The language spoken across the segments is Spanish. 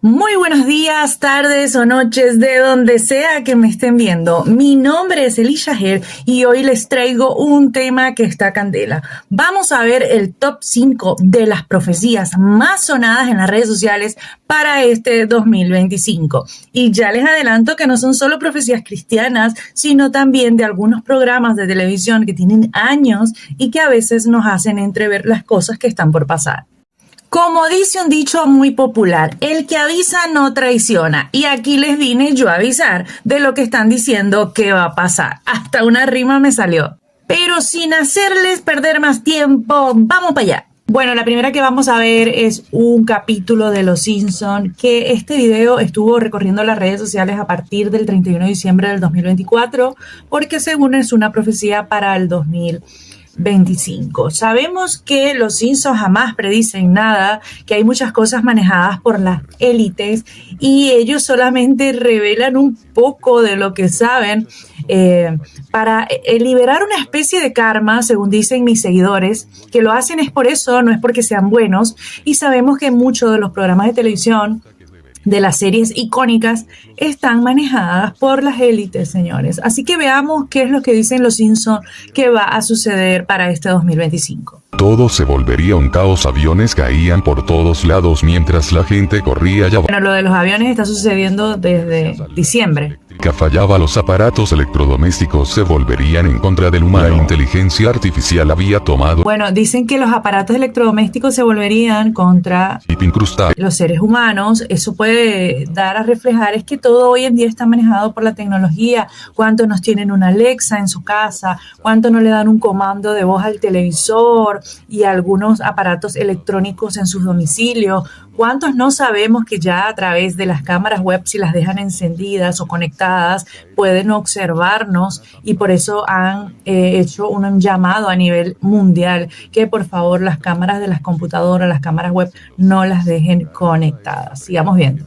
Muy buenos días, tardes o noches, de donde sea que me estén viendo. Mi nombre es Elisha Her y hoy les traigo un tema que está candela. Vamos a ver el top 5 de las profecías más sonadas en las redes sociales para este 2025. Y ya les adelanto que no son solo profecías cristianas, sino también de algunos programas de televisión que tienen años y que a veces nos hacen entrever las cosas que están por pasar. Como dice un dicho muy popular, el que avisa no traiciona. Y aquí les vine yo a avisar de lo que están diciendo que va a pasar. Hasta una rima me salió. Pero sin hacerles perder más tiempo, vamos para allá. Bueno, la primera que vamos a ver es un capítulo de Los Simpson, que este video estuvo recorriendo las redes sociales a partir del 31 de diciembre del 2024, porque según es una profecía para el 2025. Sabemos que los Simpsons jamás predicen nada, que hay muchas cosas manejadas por las élites y ellos solamente revelan un poco de lo que saben para liberar una especie de karma, según dicen mis seguidores, que lo hacen es por eso, no es porque sean buenos, y sabemos que muchos de los programas de televisión de las series icónicas están manejadas por las élites, señores. Así que veamos qué es lo que dicen los Simpsons que va a suceder para este 2025. Todo se volvería un caos, aviones caían por todos lados mientras la gente corría ya. Bueno, lo de los aviones está sucediendo desde diciembre. Que fallaba, los aparatos electrodomésticos se volverían en contra del humano. La inteligencia artificial había tomado. Bueno, dicen que los aparatos electrodomésticos se volverían contra los seres humanos. Eso puede dar a reflejar es que todo hoy en día está manejado por la tecnología. ¿Cuántos nos tienen una Alexa en su casa? ¿Cuántos no le dan un comando de voz al televisor y algunos aparatos electrónicos en sus domicilios? ¿Cuántos no sabemos que ya a través de las cámaras web, si las dejan encendidas o conectadas, pueden observarnos? Y por eso han hecho un llamado a nivel mundial que por favor las cámaras de las computadoras, las cámaras web, no las dejen conectadas. Sigamos viendo.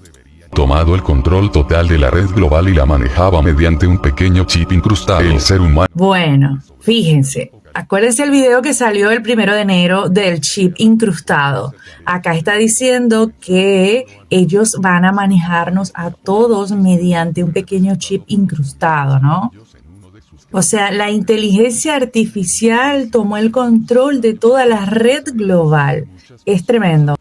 Tomado el control total de la red global y la manejaba mediante un pequeño chip incrustado. El ser humano. Bueno, fíjense. Acuérdense el video que salió el 1 de enero del chip incrustado. Acá está diciendo que ellos van a manejarnos a todos mediante un pequeño chip incrustado, ¿no? O sea, la inteligencia artificial tomó el control de toda la red global. Es tremendo.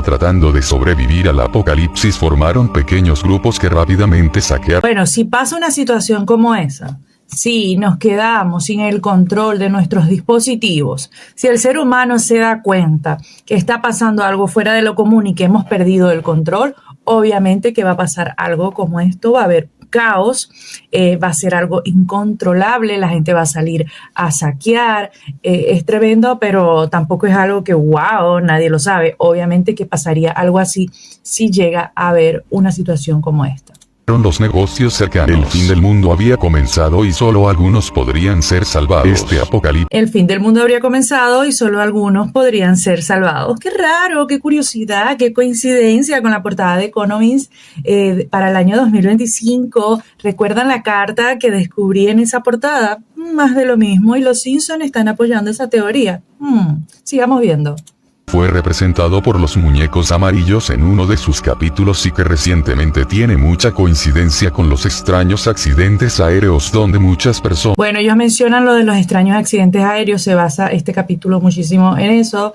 Tratando de sobrevivir al apocalipsis, formaron pequeños grupos que rápidamente saquearon. Bueno, si pasa una situación como esa, si nos quedamos sin el control de nuestros dispositivos, si el ser humano se da cuenta que está pasando algo fuera de lo común y que hemos perdido el control, obviamente que va a pasar algo como esto, va a haber caos, va a ser algo incontrolable, la gente va a salir a saquear, es tremendo, pero tampoco es algo que wow, nadie lo sabe. Obviamente que pasaría algo así si llega a haber una situación como esta. Los negocios cercanos. El fin del mundo había comenzado y solo algunos podrían ser salvados. Este apocalipsis. El fin del mundo habría comenzado y solo algunos podrían ser salvados. Qué raro, qué curiosidad, qué coincidencia con la portada de Economist para el año 2025. ¿Recuerdan la carta que descubrí en esa portada? Más de lo mismo, y los Simpsons están apoyando esa teoría. Sigamos viendo. Fue representado por los muñecos amarillos en uno de sus capítulos y que recientemente tiene mucha coincidencia con los extraños accidentes aéreos donde muchas personas. Bueno, ellos mencionan lo de los extraños accidentes aéreos, se basa este capítulo muchísimo en eso.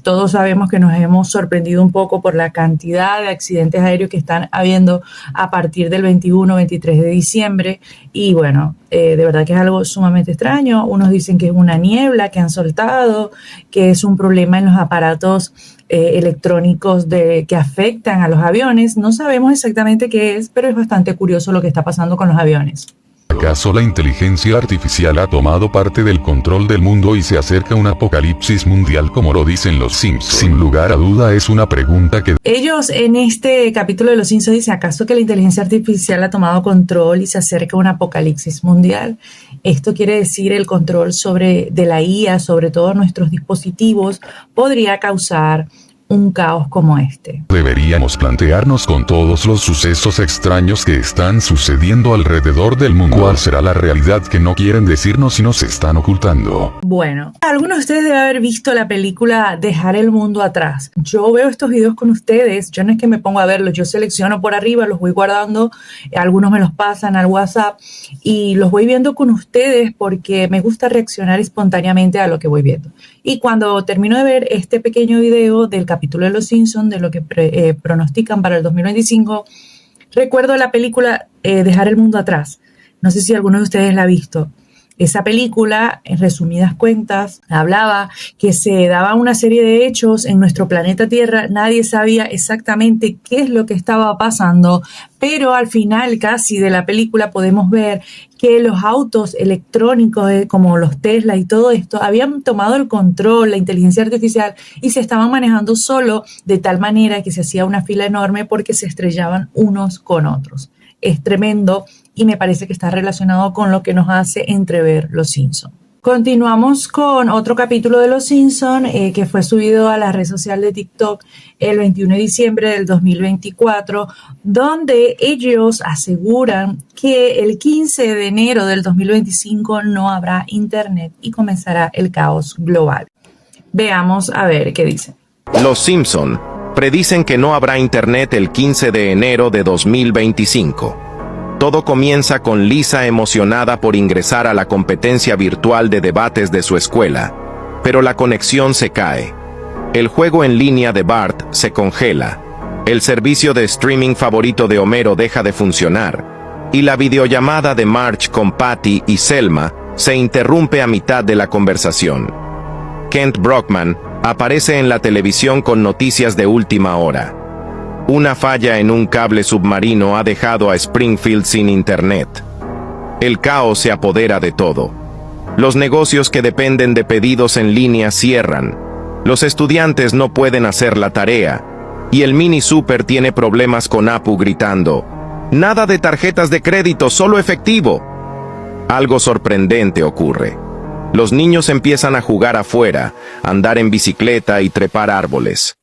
Todos sabemos que nos hemos sorprendido un poco por la cantidad de accidentes aéreos que están habiendo a partir del 21-23 de diciembre y bueno, de verdad que es algo sumamente extraño. Unos dicen que es una niebla que han soltado, que es un problema en los aparatos electrónicos que afectan a los aviones. No sabemos exactamente qué es, pero es bastante curioso lo que está pasando con los aviones. ¿Acaso la inteligencia artificial ha tomado parte del control del mundo y se acerca un apocalipsis mundial como lo dicen los Simpsons? Sin lugar a duda es una pregunta que... Ellos en este capítulo de los Simpsons dicen, ¿acaso que la inteligencia artificial ha tomado control y se acerca un apocalipsis mundial? Esto quiere decir el control de la IA sobre todos nuestros dispositivos podría causar un caos como este. Deberíamos plantearnos con todos los sucesos extraños que están sucediendo alrededor del mundo, ¿cuál será la realidad que no quieren decirnos y nos están ocultando? Bueno, algunos de ustedes deben haber visto la película Dejar el mundo atrás. Yo veo estos videos con ustedes, yo no es que me pongo a verlos, yo selecciono por arriba, los voy guardando, algunos me los pasan al WhatsApp y los voy viendo con ustedes porque me gusta reaccionar espontáneamente a lo que voy viendo. Y cuando termino de ver este pequeño video del capítulo de Los Simpsons, de lo que pronostican para el 2025, recuerdo la película Dejar el mundo atrás. No sé si alguno de ustedes la ha visto. Esa película, en resumidas cuentas, hablaba que se daba una serie de hechos en nuestro planeta Tierra. Nadie sabía exactamente qué es lo que estaba pasando, pero al final casi de la película podemos ver que los autos electrónicos como los Tesla y todo esto habían tomado el control, la inteligencia artificial, y se estaban manejando solo de tal manera que se hacía una fila enorme porque se estrellaban unos con otros. Es tremendo y me parece que está relacionado con lo que nos hace entrever Los Simpsons. Continuamos con otro capítulo de Los Simpsons que fue subido a la red social de TikTok el 21 de diciembre del 2024, donde ellos aseguran que el 15 de enero del 2025 no habrá internet y comenzará el caos global. Veamos a ver qué dicen. Los Simpson predicen que no habrá internet el 15 de enero de 2025. Todo comienza con Lisa emocionada por ingresar a la competencia virtual de debates de su escuela, pero la conexión se cae. El juego en línea de Bart se congela. El servicio de streaming favorito de Homero deja de funcionar, y la videollamada de Marge con Patty y Selma se interrumpe a mitad de la conversación. Kent Brockman aparece en la televisión con noticias de última hora. Una falla en un cable submarino ha dejado a Springfield sin internet. El caos se apodera de todo. Los negocios que dependen de pedidos en línea cierran. Los estudiantes no pueden hacer la tarea. Y el mini super tiene problemas con Apu gritando: "Nada de tarjetas de crédito, solo efectivo". Algo sorprendente ocurre. Los niños empiezan a jugar afuera, andar en bicicleta y trepar árboles.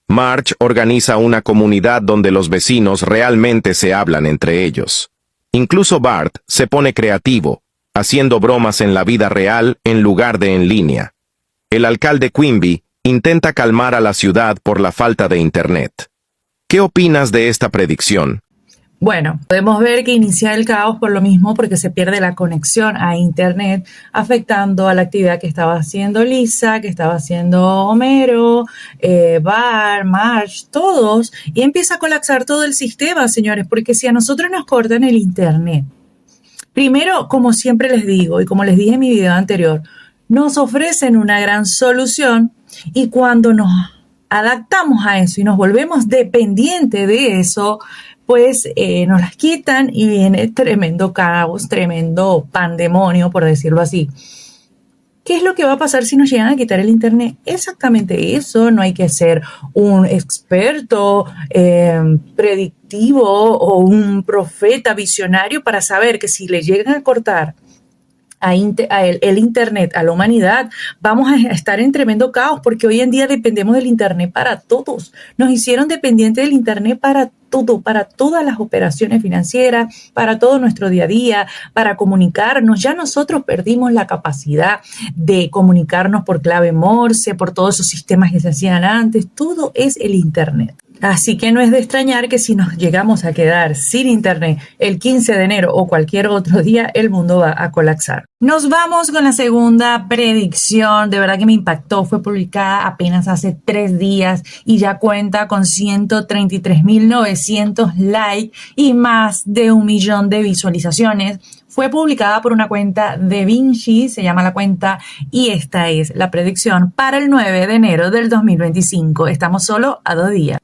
Marge organiza una comunidad donde los vecinos realmente se hablan entre ellos. Incluso Bart se pone creativo, haciendo bromas en la vida real en lugar de en línea. El alcalde Quimby intenta calmar a la ciudad por la falta de internet. ¿Qué opinas de esta predicción? Bueno, podemos ver que inicia el caos por lo mismo porque se pierde la conexión a internet, afectando a la actividad que estaba haciendo Lisa, que estaba haciendo Homero, Bart, Marge, todos, y empieza a colapsar todo el sistema, señores, porque si a nosotros nos cortan el internet, primero, como siempre les digo y como les dije en mi video anterior, nos ofrecen una gran solución y cuando nos adaptamos a eso y nos volvemos dependientes de eso, pues nos las quitan y viene tremendo caos, tremendo pandemonio, por decirlo así. ¿Qué es lo que va a pasar si nos llegan a quitar el internet? Exactamente eso, no hay que ser un experto predictivo o un profeta visionario para saber que si le llegan a cortar el internet a la humanidad, vamos a estar en tremendo caos porque hoy en día dependemos del internet para todos. Nos hicieron dependientes del internet para todo, para todas las operaciones financieras, para todo nuestro día a día, para comunicarnos. Ya nosotros perdimos la capacidad de comunicarnos por clave Morse, por todos esos sistemas que se hacían antes. Todo es el internet. Así que no es de extrañar que si nos llegamos a quedar sin internet el 15 de enero o cualquier otro día, el mundo va a colapsar. Nos vamos con la segunda predicción. De verdad que me impactó. Fue publicada apenas hace 3 días y ya cuenta con 133.900 likes y más de 1 millón de visualizaciones. Fue publicada por una cuenta de Vinci, se llama la cuenta, y esta es la predicción para el 9 de enero del 2025. Estamos solo a 2 días.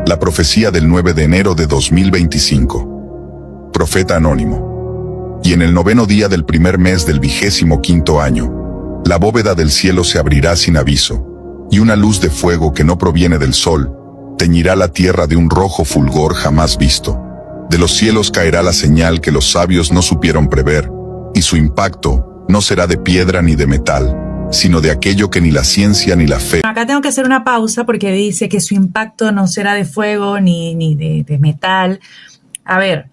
La profecía del 9 de enero de 2025. Profeta anónimo. Y en el 9º día del primer mes del 25º año, la bóveda del cielo se abrirá sin aviso, y una luz de fuego que no proviene del sol, teñirá la tierra de un rojo fulgor jamás visto. De los cielos caerá la señal que los sabios no supieron prever, y su impacto no será de piedra ni de metal, sino de aquello que ni la ciencia ni la fe Acá tengo que hacer una pausa porque dice que su impacto no será de fuego ni de metal. A ver,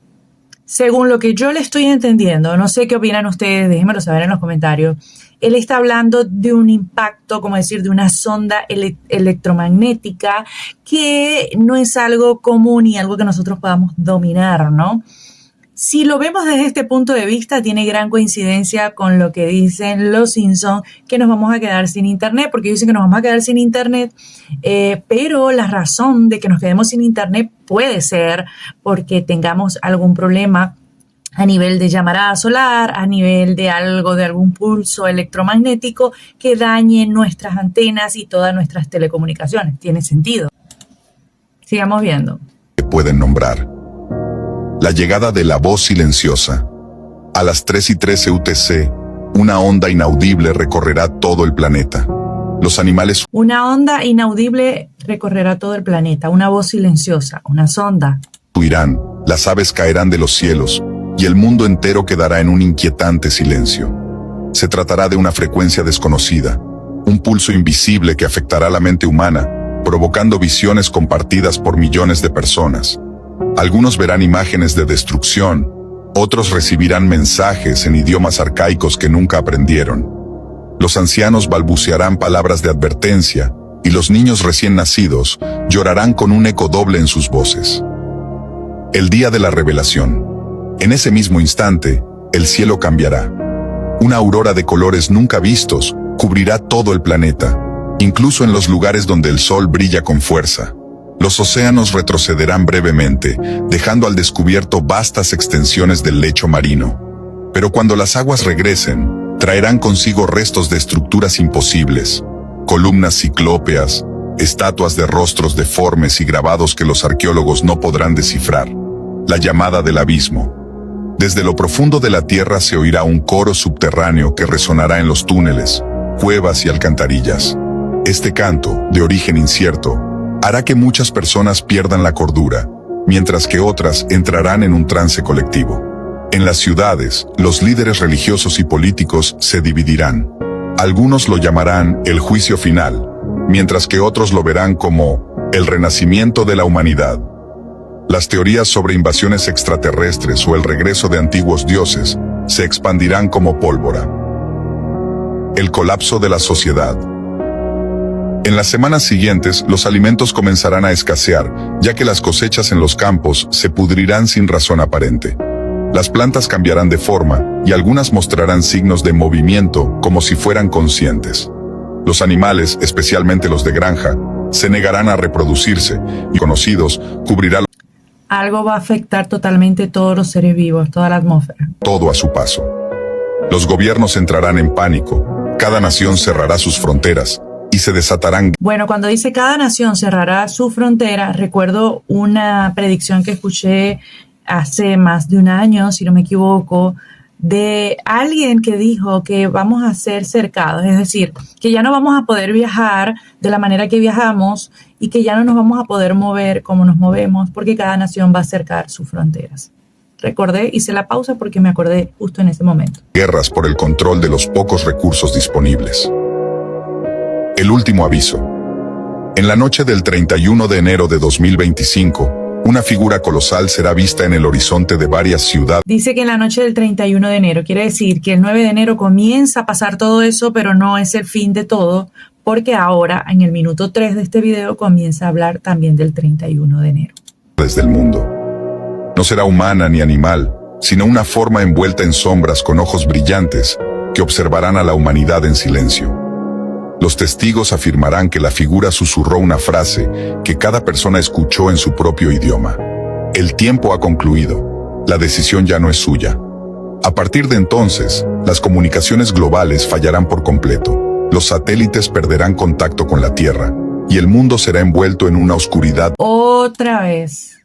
según lo que yo le estoy entendiendo, no sé qué opinan ustedes, déjenmelo saber en los comentarios. Él está hablando de un impacto, como decir, de una sonda electromagnética que no es algo común y algo que nosotros podamos dominar, ¿no? Si lo vemos desde este punto de vista, tiene gran coincidencia con lo que dicen los Simpsons, que nos vamos a quedar sin internet, porque dicen que nos vamos a quedar sin internet, pero la razón de que nos quedemos sin internet puede ser porque tengamos algún problema a nivel de llamarada solar, a nivel de algún pulso electromagnético que dañe nuestras antenas y todas nuestras telecomunicaciones. Tiene sentido. Sigamos viendo. que pueden nombrar. La llegada de la voz silenciosa. A las 3:13 UTC, una onda inaudible recorrerá todo el planeta. Los animales Una onda inaudible recorrerá todo el planeta, una voz silenciosa, una sonda. huirán, las aves caerán de los cielos, y el mundo entero quedará en un inquietante silencio. Se tratará de una frecuencia desconocida, un pulso invisible que afectará la mente humana, provocando visiones compartidas por millones de personas. Algunos verán imágenes de destrucción, otros recibirán mensajes en idiomas arcaicos que nunca aprendieron. Los ancianos balbucearán palabras de advertencia, y los niños recién nacidos llorarán con un eco doble en sus voces. El día de la revelación. En ese mismo instante, el cielo cambiará. Una aurora de colores nunca vistos cubrirá todo el planeta, incluso en los lugares donde el sol brilla con fuerza. Los océanos retrocederán brevemente, dejando al descubierto vastas extensiones del lecho marino. Pero cuando las aguas regresen, traerán consigo restos de estructuras imposibles, columnas ciclópeas, estatuas de rostros deformes y grabados que los arqueólogos no podrán descifrar. La llamada del abismo. Desde lo profundo de la tierra se oirá un coro subterráneo que resonará en los túneles, cuevas y alcantarillas. Este canto, de origen incierto, hará que muchas personas pierdan la cordura, mientras que otras entrarán en un trance colectivo. En las ciudades, los líderes religiosos y políticos se dividirán. Algunos lo llamarán el juicio final, mientras que otros lo verán como el renacimiento de la humanidad. Las teorías sobre invasiones extraterrestres o el regreso de antiguos dioses se expandirán como pólvora. El colapso de la sociedad. En las semanas siguientes, los alimentos comenzarán a escasear, ya que las cosechas en los campos se pudrirán sin razón aparente. Las plantas cambiarán de forma, y algunas mostrarán signos de movimiento como si fueran conscientes. Los animales, especialmente los de granja, se negarán a reproducirse, y conocidos cubrirán Algo va a afectar totalmente todos los seres vivos, toda la atmósfera. todo a su paso. Los gobiernos entrarán en pánico, cada nación cerrará sus fronteras, y se desatarán Bueno, cuando dice cada nación cerrará su frontera, recuerdo una predicción que escuché hace más de un año, si no me equivoco, de alguien que dijo que vamos a ser cercados, es decir, que ya no vamos a poder viajar de la manera que viajamos y que ya no nos vamos a poder mover como nos movemos porque cada nación va a cercar sus fronteras. Recordé, hice la pausa porque me acordé justo en ese momento. guerras por el control de los pocos recursos disponibles. El último aviso. En la noche del 31 de enero de 2025, una figura colosal será vista en el horizonte de varias ciudades Dice que en la noche del 31 de enero, quiere decir que el 9 de enero comienza a pasar todo eso, pero no es el fin de todo, porque ahora, en el minuto 3 de este video, comienza a hablar también del 31 de enero. del mundo. No será humana ni animal, sino una forma envuelta en sombras con ojos brillantes que observarán a la humanidad en silencio. Los testigos afirmarán que la figura susurró una frase que cada persona escuchó en su propio idioma. El tiempo ha concluido. La decisión ya no es suya. A partir de entonces, las comunicaciones globales fallarán por completo. Los satélites perderán contacto con la Tierra y el mundo será envuelto en una oscuridad. Otra vez,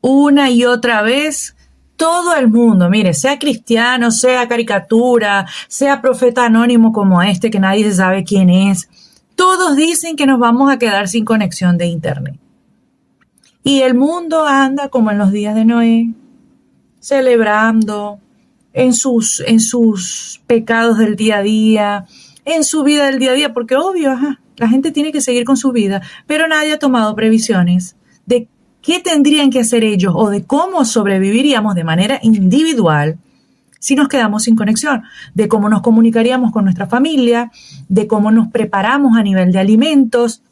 una y otra vez, todo el mundo, mire, sea cristiano, sea caricatura, sea profeta anónimo como este que nadie se sabe quién es, todos dicen que nos vamos a quedar sin conexión de internet. Y el mundo anda como en los días de Noé, celebrando, en sus pecados del día a día, en su vida del día a día, porque obvio, la gente tiene que seguir con su vida, pero nadie ha tomado previsiones de qué tendrían que hacer ellos o de cómo sobreviviríamos de manera individual si nos quedamos sin conexión, de cómo nos comunicaríamos con nuestra familia, de cómo nos preparamos a nivel de alimentos,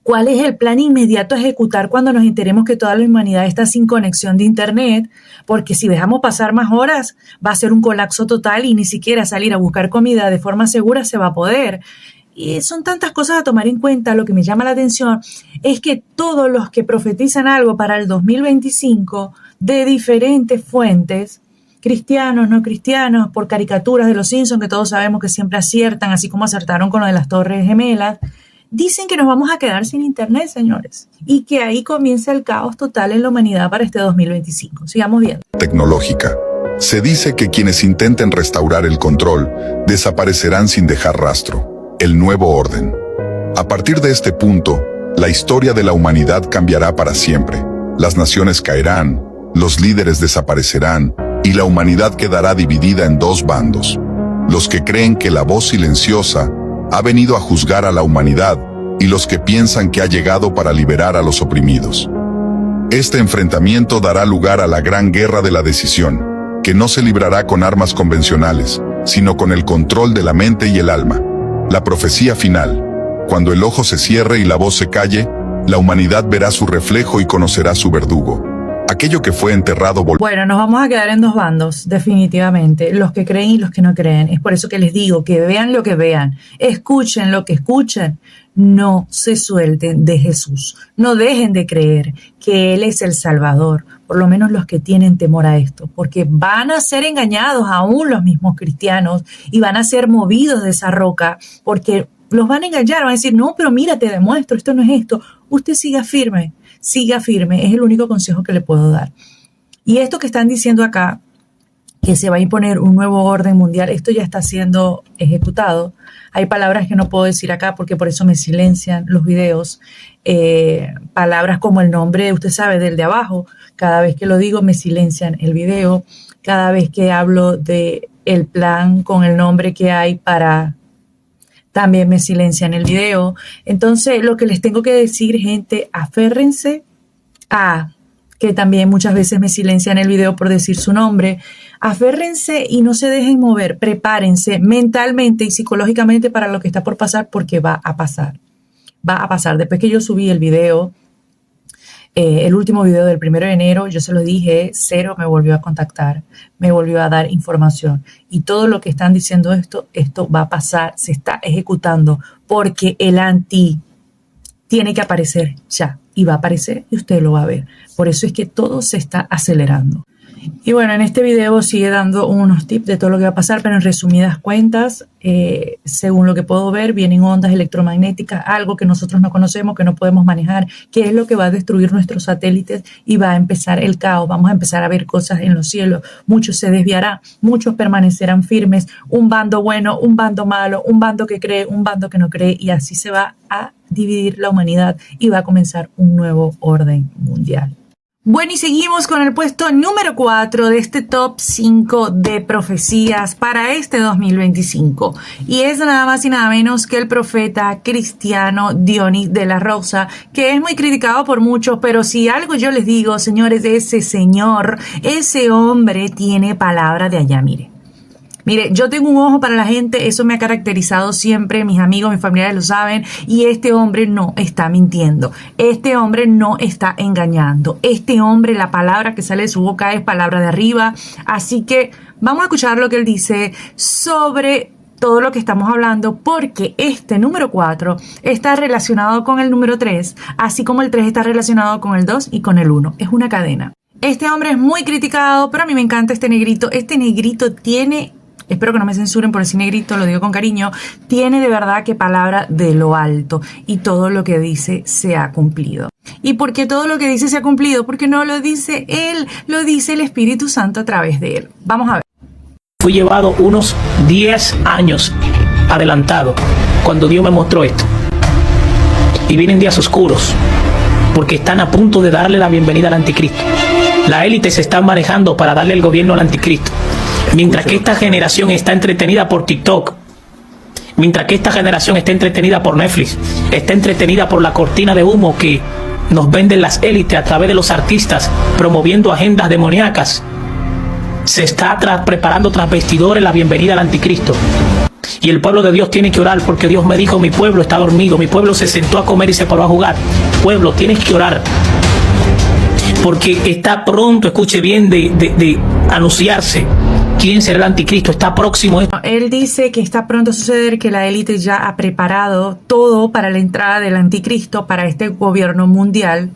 cuál es el plan inmediato a ejecutar cuando nos enteremos que toda la humanidad está sin conexión de internet, porque si dejamos pasar más horas va a ser un colapso total y ni siquiera salir a buscar comida de forma segura se va a poder. Y son tantas cosas a tomar en cuenta. Lo que me llama la atención es que todos los que profetizan algo para el 2025 de diferentes fuentes, cristianos, no cristianos, por caricaturas de los Simpsons, que todos sabemos que siempre aciertan, así como acertaron con lo de las Torres Gemelas, dicen que nos vamos a quedar sin internet, señores, y que ahí comienza el caos total en la humanidad para este 2025. Sigamos viendo. Tecnológica. Se dice que quienes intenten restaurar el control desaparecerán sin dejar rastro. El nuevo orden. A partir de este punto, la historia de la humanidad cambiará para siempre. Las naciones caerán, los líderes desaparecerán, y la humanidad quedará dividida en dos bandos. Los que creen que la voz silenciosa ha venido a juzgar a la humanidad y los que piensan que ha llegado para liberar a los oprimidos. Este enfrentamiento dará lugar a la gran guerra de la decisión, que no se librará con armas convencionales, sino con el control de la mente y el alma. La profecía final. Cuando el ojo se cierre y la voz se calle, la humanidad verá su reflejo y conocerá su verdugo. Aquello que fue enterrado Bueno, nos vamos a quedar en dos bandos, definitivamente, los que creen y los que no creen. Es por eso que les digo que vean lo que vean, escuchen lo que escuchen, no se suelten de Jesús, no dejen de creer que Él es el Salvador, por lo menos los que tienen temor a esto, porque van a ser engañados aún los mismos cristianos y van a ser movidos de esa roca, porque los van a engañar, van a decir, no, pero mira, te demuestro, esto no es esto. Usted siga firme, es el único consejo que le puedo dar. Y esto que están diciendo acá, que se va a imponer un nuevo orden mundial, esto ya está siendo ejecutado. Hay palabras que no puedo decir acá porque por eso me silencian los videos. Palabras como el nombre, usted sabe, del de abajo. Cada vez que lo digo me silencian el video. Cada vez que hablo de el plan con el nombre que hay para... también me silencian el video. Entonces, lo que les tengo que decir, gente, aférrense a que también muchas veces me silencian el video por decir su nombre. Aférrense y no se dejen mover. Prepárense mentalmente y psicológicamente para lo que está por pasar, porque va a pasar. Va a pasar. Después que yo subí el video, el último video del 1 de enero, yo se lo dije, Cero me volvió a contactar, me volvió a dar información. Y todo lo que están diciendo esto va a pasar, se está ejecutando, porque el anti tiene que aparecer ya. Y va a aparecer y usted lo va a ver. Por eso es que todo se está acelerando. Y bueno, en este video sigue dando unos tips de todo lo que va a pasar, pero en resumidas cuentas, según lo que puedo ver, vienen ondas electromagnéticas, algo que nosotros no conocemos, que no podemos manejar, que es lo que va a destruir nuestros satélites y va a empezar el caos. Vamos a empezar a ver cosas en los cielos. Muchos se desviarán, muchos permanecerán firmes, un bando bueno, un bando malo, un bando que cree, un bando que no cree, y así se va a dividir la humanidad y va a comenzar un nuevo orden mundial. Bueno, y seguimos con el puesto número 4 de este top 5 de profecías para este 2025. Y es nada más y nada menos que el profeta cristiano Dionis de la Rosa, que es muy criticado por muchos, pero si algo yo les digo, señores, ese señor, ese hombre tiene palabra de allá, mire. Mire, yo tengo un ojo para la gente, eso me ha caracterizado siempre, mis amigos, mis familiares lo saben, y este hombre no está mintiendo, este hombre no está engañando, este hombre, la palabra que sale de su boca es palabra de arriba, así que vamos a escuchar lo que él dice sobre todo lo que estamos hablando, porque este número 4 está relacionado con el número 3, así como el 3 está relacionado con el 2 y con el 1, es una cadena. Este hombre es muy criticado, pero a mí me encanta este negrito tiene... Espero que no me censuren por decir negrito, lo digo con cariño. Tiene de verdad que palabra de lo alto y todo lo que dice se ha cumplido. ¿Y por qué todo lo que dice se ha cumplido? Porque no lo dice él, lo dice el Espíritu Santo a través de él. Vamos a ver. Fui llevado unos 10 años adelantado cuando Dios me mostró esto. Y vienen días oscuros porque están a punto de darle la bienvenida al anticristo. La élite se está manejando para darle el gobierno al anticristo. Mientras que esta generación está entretenida por TikTok, mientras que esta generación está entretenida por Netflix, está entretenida por la cortina de humo que nos venden las élites a través de los artistas, promoviendo agendas demoníacas, se está preparando tras vestidores la bienvenida al anticristo. Y el pueblo de Dios tiene que orar, porque Dios me dijo: mi pueblo está dormido, mi pueblo se sentó a comer y se paró a jugar. Pueblo, tienes que orar, porque está pronto, escuche bien, de anunciarse quién será el anticristo. Está próximo. Él dice que está pronto a suceder, que la élite ya ha preparado todo para la entrada del anticristo, para este gobierno mundial.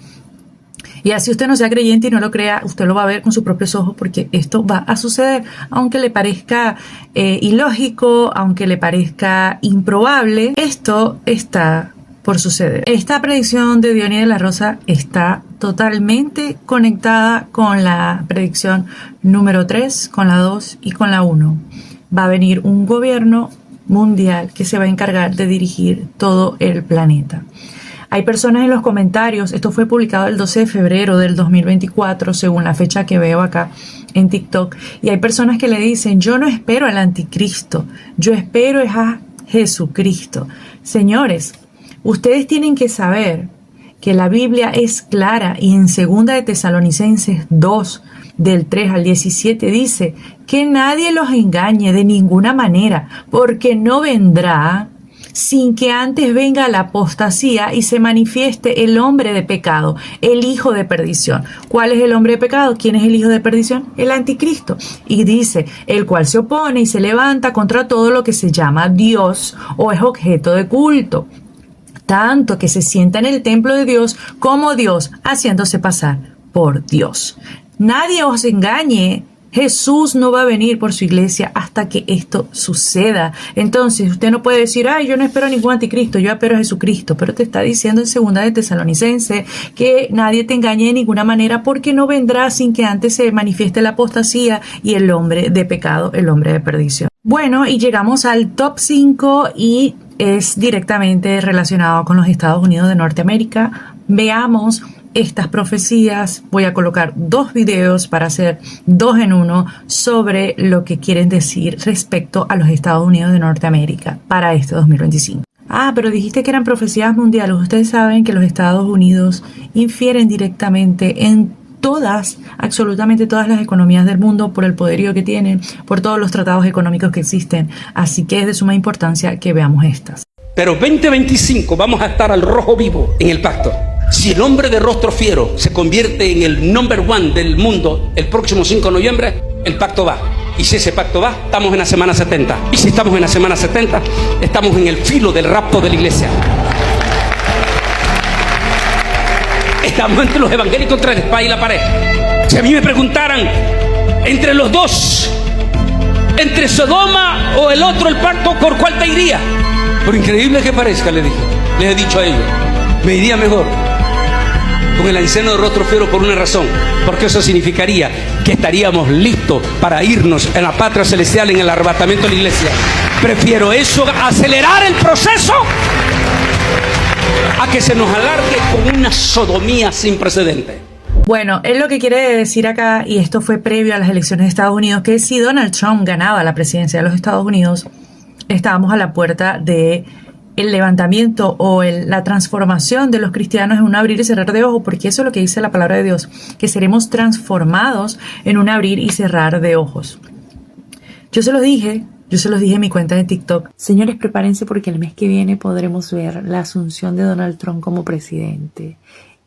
Y así usted no sea creyente y no lo crea, usted lo va a ver con sus propios ojos, porque esto va a suceder, aunque le parezca ilógico, aunque le parezca improbable, esto está por suceder. Esta predicción de Dionis de la Rosa está totalmente conectada con la predicción número 3, con la 2 y con la 1. Va a venir un gobierno mundial que se va a encargar de dirigir todo el planeta. Hay personas en los comentarios, esto fue publicado el 12 de febrero del 2024, según la fecha que veo acá en TikTok, y hay personas que le dicen: yo no espero al anticristo, yo espero es a Jesucristo. Señores, ustedes tienen que saber que la Biblia es clara, y en 2 de Tesalonicenses 2, del 3 al 17, dice que nadie los engañe de ninguna manera, porque no vendrá sin que antes venga la apostasía y se manifieste el hombre de pecado, el hijo de perdición. ¿Cuál es el hombre de pecado? ¿Quién es el hijo de perdición? El anticristo. Y dice: el cual se opone y se levanta contra todo lo que se llama Dios o es objeto de culto, tanto que se sienta en el templo de Dios como Dios, haciéndose pasar por Dios. Nadie os engañe. Jesús no va a venir por su iglesia hasta que esto suceda. Entonces usted no puede decir: ay, yo no espero a ningún anticristo, yo espero a Jesucristo. Pero te está diciendo en 2 de Tesalonicenses que nadie te engañe de ninguna manera, porque no vendrá sin que antes se manifieste la apostasía y el hombre de pecado, el hombre de perdición. Bueno, y llegamos al top 5 y es directamente relacionado con los Estados Unidos de Norteamérica. Veamos estas profecías. Voy a colocar 2 videos para hacer 2 en 1 sobre lo que quieren decir respecto a los Estados Unidos de Norteamérica para este 2025. Ah, pero dijiste que eran profecías mundiales. Ustedes saben que los Estados Unidos infieren directamente en todas, absolutamente todas las economías del mundo por el poderío que tienen, por todos los tratados económicos que existen. Así que es de suma importancia que veamos estas. Pero 2025 vamos a estar al rojo vivo en el pacto. Si el hombre de rostro fiero se convierte en el number 1 del mundo el próximo 5 de noviembre, el pacto va. Y si ese pacto va, estamos en la semana 70. Y si estamos en la semana 70, estamos en el filo del rapto de la iglesia. Estamos entre los evangélicos, entre la espada y la pared. Si a mí me preguntaran, entre los dos, entre Sodoma o el otro, el pacto, ¿por cuál te iría? Por increíble que parezca, les he dicho a ellos, me iría mejor con el anciano de rostro fiero, por una razón, porque eso significaría que estaríamos listos para irnos en la patria celestial, en el arrebatamiento de la iglesia. Prefiero eso, acelerar el proceso, a que se nos alargue con una sodomía sin precedentes. Bueno, él lo que quiere decir acá, y esto fue previo a las elecciones de Estados Unidos, que si Donald Trump ganaba la presidencia de los Estados Unidos, estábamos a la puerta de el levantamiento o la transformación de los cristianos en un abrir y cerrar de ojos, porque eso es lo que dice la palabra de Dios, que seremos transformados en un abrir y cerrar de ojos. Yo se los dije en mi cuenta de TikTok. Señores, prepárense, porque el mes que viene podremos ver la asunción de Donald Trump como presidente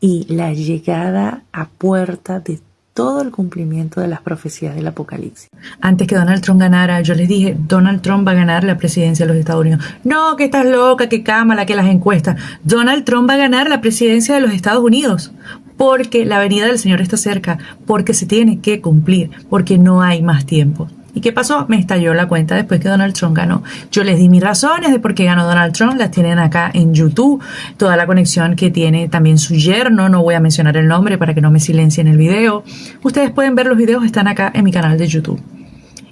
y la llegada a puerta de todo el cumplimiento de las profecías del Apocalipsis. Antes que Donald Trump ganara, yo les dije: Donald Trump va a ganar la presidencia de los Estados Unidos. No, que estás loca, que cámara, que las encuestas. Donald Trump va a ganar la presidencia de los Estados Unidos, porque la venida del Señor está cerca, porque se tiene que cumplir, porque no hay más tiempo. ¿Y qué pasó? Me estalló la cuenta después que Donald Trump ganó. Yo les di mis razones de por qué ganó Donald Trump, las tienen acá en YouTube, toda la conexión que tiene también su yerno, no voy a mencionar el nombre para que no me silencien el video. Ustedes pueden ver los videos, están acá en mi canal de YouTube.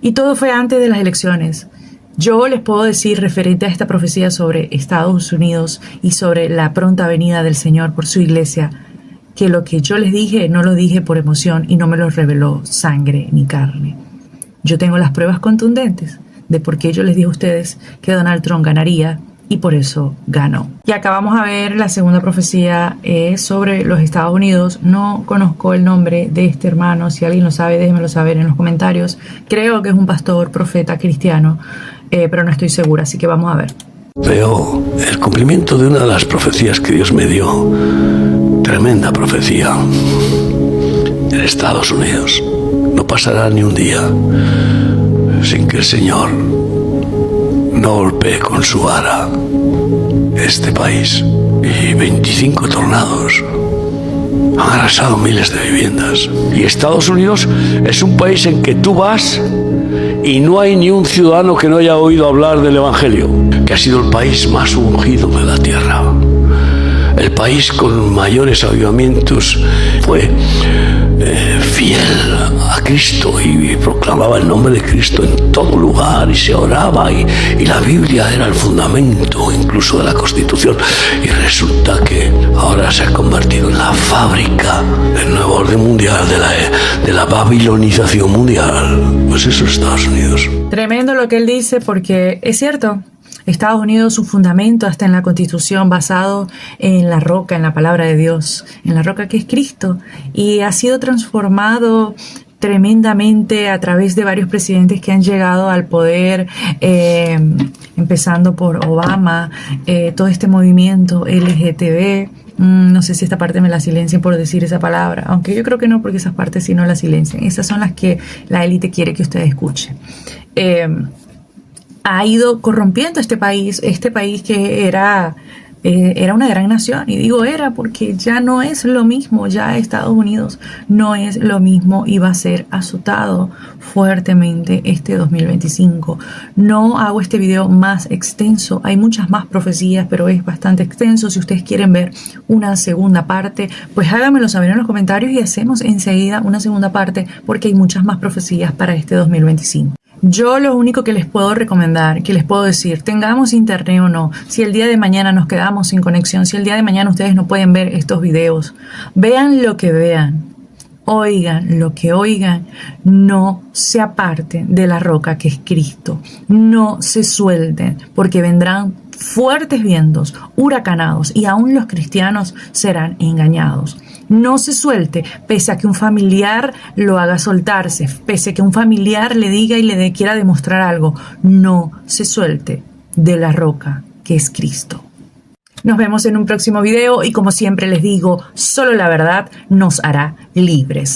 Y todo fue antes de las elecciones. Yo les puedo decir, referente a esta profecía sobre Estados Unidos y sobre la pronta venida del Señor por su iglesia, que lo que yo les dije no lo dije por emoción y no me lo reveló sangre ni carne. Yo tengo las pruebas contundentes de por qué yo les dije a ustedes que Donald Trump ganaría y por eso ganó. Y acá vamos a ver la segunda profecía sobre los Estados Unidos. No conozco el nombre de este hermano. Si alguien lo sabe, déjenmelo saber en los comentarios. Creo que es un pastor, profeta, cristiano, pero no estoy segura, así que vamos a ver. Veo el cumplimiento de una de las profecías que Dios me dio. Tremenda profecía. En Estados Unidos no pasará ni un día sin que el Señor no golpee con su vara este país. Y 25 tornados han arrasado miles de viviendas. Y Estados Unidos es un país en que tú vas y no hay ni un ciudadano que no haya oído hablar del Evangelio, que ha sido el país más ungido de la tierra. El país con mayores avivamientos. Fue fiel a Cristo y proclamaba el nombre de Cristo en todo lugar y se oraba y la Biblia era el fundamento incluso de la Constitución, y resulta que ahora se ha convertido en la fábrica del nuevo orden mundial, de la babilonización mundial. Pues eso es Estados Unidos. Tremendo lo que él dice, porque es cierto. Estados Unidos, su fundamento está en la Constitución, basado en la roca, en la palabra de Dios, en la roca que es Cristo, y ha sido transformado tremendamente a través de varios presidentes que han llegado al poder, empezando por Obama, todo este movimiento LGTB. No sé si esta parte me la silencien por decir esa palabra, aunque yo creo que no, porque esas partes sí no la silencian. Esas son las que la élite quiere que ustedes escuchen. Ha ido corrompiendo este país que era una gran nación, y digo era porque ya no es lo mismo. Ya Estados Unidos no es lo mismo y va a ser azotado fuertemente este 2025. No hago este video más extenso, hay muchas más profecías, pero es bastante extenso. Si ustedes quieren ver una segunda parte, pues háganmelo saber en los comentarios y hacemos enseguida una segunda parte, porque hay muchas más profecías para este 2025. Yo lo único que les puedo recomendar, que les puedo decir, tengamos internet o no, si el día de mañana nos quedamos sin conexión, si el día de mañana ustedes no pueden ver estos videos, vean lo que vean, oigan lo que oigan, no se aparten de la roca que es Cristo, no se suelten, porque vendrán fuertes vientos, huracanados, y aún los cristianos serán engañados. No se suelte, pese a que un familiar lo haga soltarse, pese a que un familiar le diga y le quiera demostrar algo. No se suelte de la roca que es Cristo. Nos vemos en un próximo video y, como siempre les digo, solo la verdad nos hará libres.